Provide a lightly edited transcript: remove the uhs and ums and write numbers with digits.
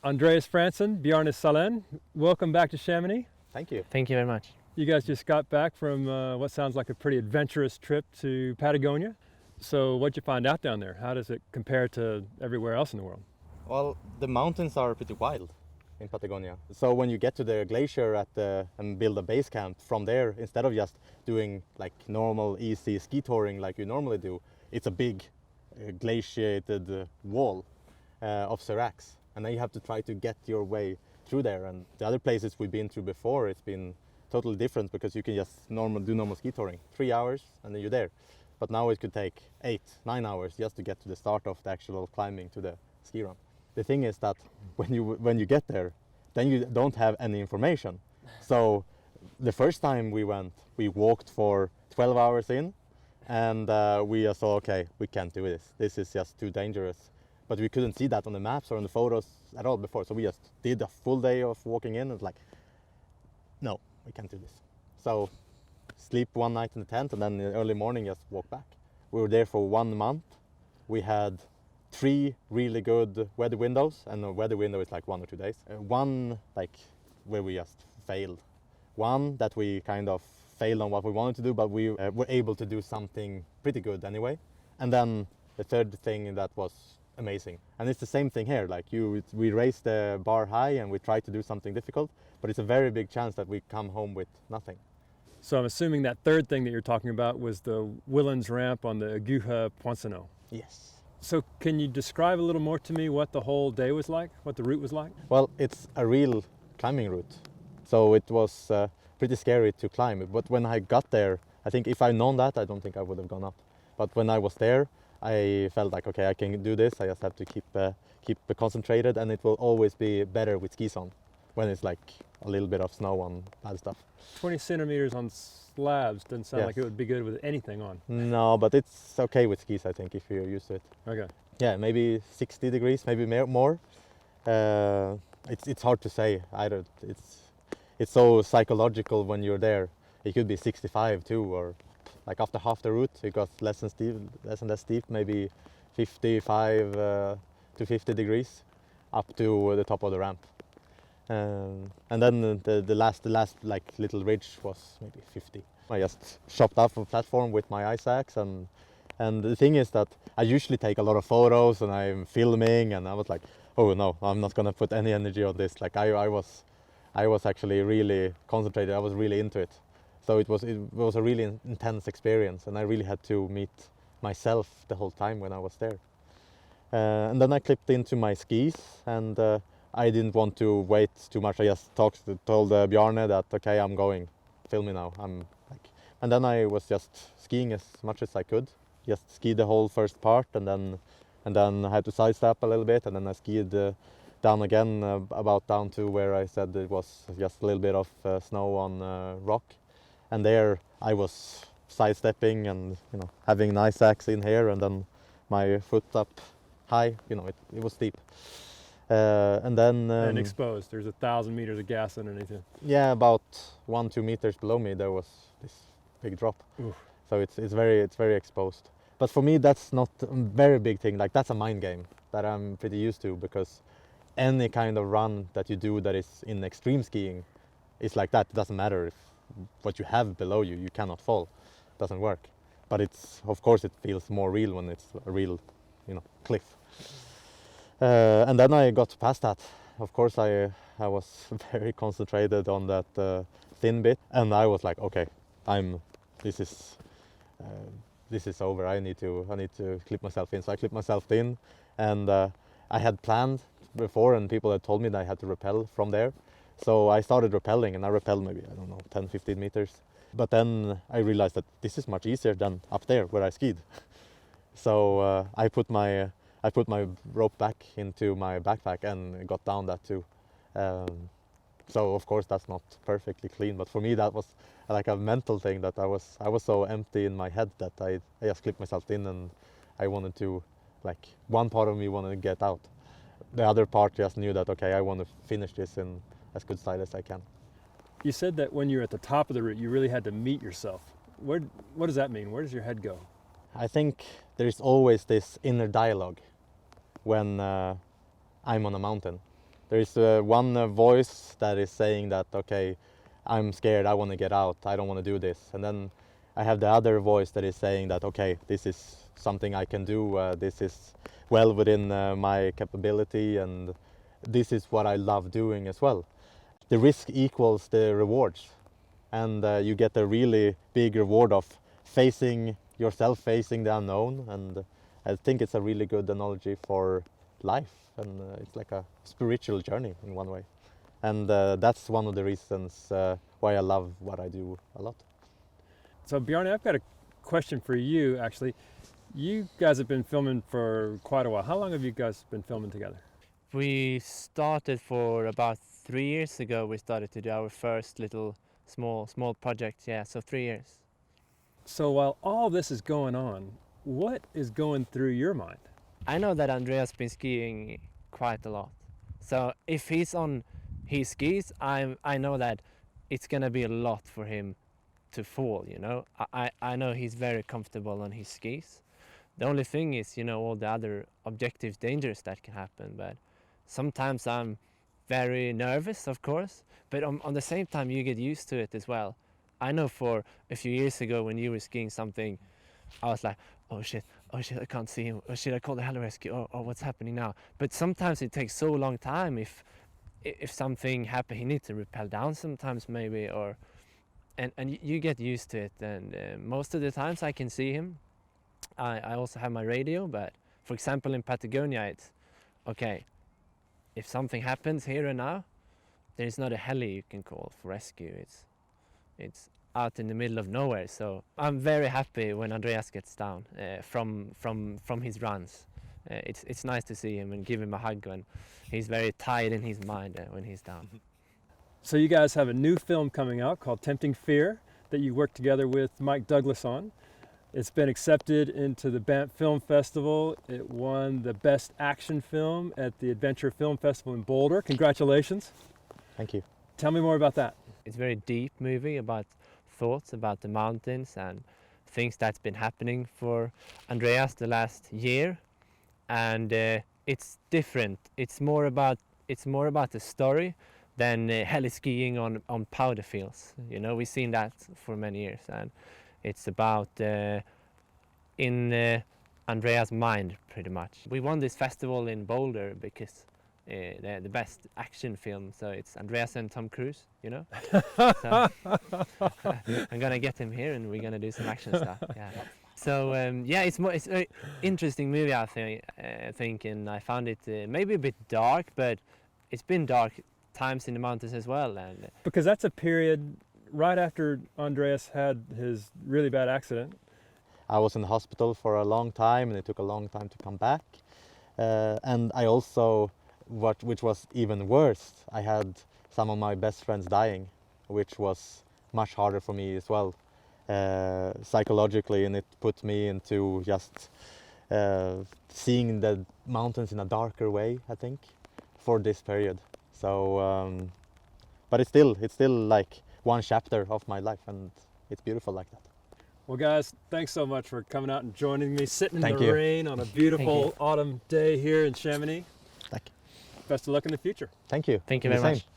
Andreas Fransson, Bjarne Salen, welcome back to Chamonix. Thank you. Thank you very much. You guys just got back from what sounds like a pretty adventurous trip to Patagonia. So what'd you find out down there? How does it compare to everywhere else in the world? Well, the mountains are pretty wild in Patagonia. So when you get to the glacier and build a base camp from there, instead of just doing like normal easy ski touring like you normally do, it's a big glaciated wall of seracs. And then you have to try to get your way through there. And the other places we've been through before, it's been totally different because you can just do normal ski touring. 3 hours and then you're there. But now it could take 8-9 hours just to get to the start of the actual climbing to the ski ramp. The thing is that when you get there, then you don't have any information. So the first time we went, we walked for 12 hours in, and we thought, okay, we can't do this. This is just too dangerous. But we couldn't see that on the maps or on the photos at all before. So we just did a full day of walking in and like, no, we can't do this. So sleep one night in the tent and then in the early morning just walk back. We were there for 1 month. We had 3 really good weather windows, and the weather window is like 1 or 2 days. One like where we just failed. One that we kind of failed on what we wanted to do, but we were able to do something pretty good anyway. And then the third thing that was amazing. And it's the same thing here, like we raise the bar high and we try to do something difficult, but it's a very big chance that we come home with nothing. So I'm assuming that third thing that you're talking about was the Willins Ramp on the Aguja Poinçonneau. Yes. So can you describe a little more to me what the whole day was like, what the route was like? Well, it's a real climbing route. So it was pretty scary to climb. But when I got there, I think if I'd known that, I don't think I would have gone up. But when I was there, I felt like, okay, I can do this. I just have to keep concentrated, and it will always be better with skis on when it's like a little bit of snow on bad stuff. 20 centimeters on slabs doesn't sound Yes. like it would be good with anything on. No, but it's okay with skis, I think, if you're used to it. Okay. Yeah, maybe 60 degrees, maybe more. It's hard to say either. It's so psychological when you're there. It could be 65 too, or like after half the route it got less and less steep, maybe 55 to 50 degrees up to the top of the ramp. And then the last like little ridge was maybe 50. I just chopped off a platform with my ice axe, and the thing is that I usually take a lot of photos and I'm filming, and I was like, oh no, I'm not gonna put any energy on this. Like I was actually really concentrated. I was really into it. So it was a really intense experience, and I really had to meet myself the whole time when I was there. And then I clipped into my skis, and I didn't want to wait too much. I just told Bjarne that, okay, I'm going, film me now. And then I was just skiing as much as I could. Just skied the whole first part, and then I had to sidestep a little bit, and then I skied down again, about down to where I said it was just a little bit of snow on rock. And there I was sidestepping and having an ice axe in here, and then my foot up high. It was steep. And then and exposed. There's 1,000 meters of gas underneath it. Yeah, about 1-2 meters below me there was this big drop. Oof. So it's very exposed. But for me that's not a very big thing. Like that's a mind game that I'm pretty used to, because any kind of run that you do that is in extreme skiing is like that. It doesn't matter if what you have below you cannot fall. It doesn't work. But of course it feels more real when it's a real cliff. And then I got past that. Of course I was very concentrated on that thin bit, and I was like, okay, this is over. I need to clip myself in. So I clipped myself in, and I had planned before, and people had told me that I had to rappel from there. So I started rappelling, and I rappelled maybe, 10-15 meters. But then I realized that this is much easier than up there where I skied. So I put my rope back into my backpack and got down that too. So of course that's not perfectly clean, but for me that was like a mental thing, that I was so empty in my head that I just clipped myself in, and I wanted to, like, one part of me wanted to get out. The other part just knew that, okay, I want to finish this in as good style as I can. You said that when you're at the top of the route, you really had to meet yourself. What does that mean? Where does your head go? I think there's always this inner dialogue when I'm on a mountain. There is one voice that is saying that, okay, I'm scared, I want to get out, I don't want to do this. And then I have the other voice that is saying that, okay, this is something I can do, this is well within my capability, and this is what I love doing as well. The risk equals the rewards, and you get a really big reward of facing yourself, facing the unknown, and I think it's a really good analogy for life, and it's like a spiritual journey in one way. And that's one of the reasons why I love what I do a lot. So Bjarne, I've got a question for you actually. You guys have been filming for quite a while. How long have you guys been filming together? We started for about 3 years ago. We started to do our first little small project. Yeah, so 3 years. So while all this is going on, what is going through your mind? I know that Andreas been skiing quite a lot. So if he's on his skis, I know that it's gonna be a lot for him to fall, you know. I know he's very comfortable on his skis. The only thing is, you know, all the other objective dangers that can happen. But sometimes I'm very nervous, of course, but on the same time you get used to it as well. I know for a few years ago when you were skiing something, I was like, oh shit, I can't see him, oh shit, I call the heli rescue, oh what's happening now? But sometimes it takes so long time. If something happens, he needs to rappel down sometimes maybe, or and you get used to it. And most of the times I can see him. I also have my radio, but for example in Patagonia it's okay, if something happens here and now, there is not a heli you can call for rescue. It's out in the middle of nowhere. So I'm very happy when Andreas gets down from his runs. It's nice to see him and give him a hug when he's very tired in his mind when he's down. So you guys have a new film coming out called Tempting Fear that you worked together with Mike Douglas on. It's been accepted into the Banff Film Festival. It won the Best Action Film at the Adventure Film Festival in Boulder. Congratulations. Thank you. Tell me more about that. It's a very deep movie about thoughts about the mountains and things that's been happening for Andreas the last year. And it's different. It's more about the story than heli skiing on powder fields. You know, we've seen that for many years, and it's about in Andreas' mind pretty much. We won this festival in Boulder because they're the best action film, so it's Andreas and Tom Cruise, you know. So I'm gonna get him here and we're gonna do some action stuff. Yeah. So yeah, it's a interesting movie, I think, and I found it maybe a bit dark, but it's been dark times in the mountains as well. And because that's a period right after Andreas had his really bad accident. I was in the hospital for a long time, and it took a long time to come back. And I also, which was even worse, I had some of my best friends dying, which was much harder for me as well, psychologically, and it put me into just seeing the mountains in a darker way, I think, for this period. So, but it's still like one chapter of my life, and it's beautiful like that. Well guys, thanks so much for coming out and joining me, sitting in Thank the you. rain on a beautiful autumn day here in Chamonix. Thank you. Best of luck in the future. Thank you. thank you The very same. much.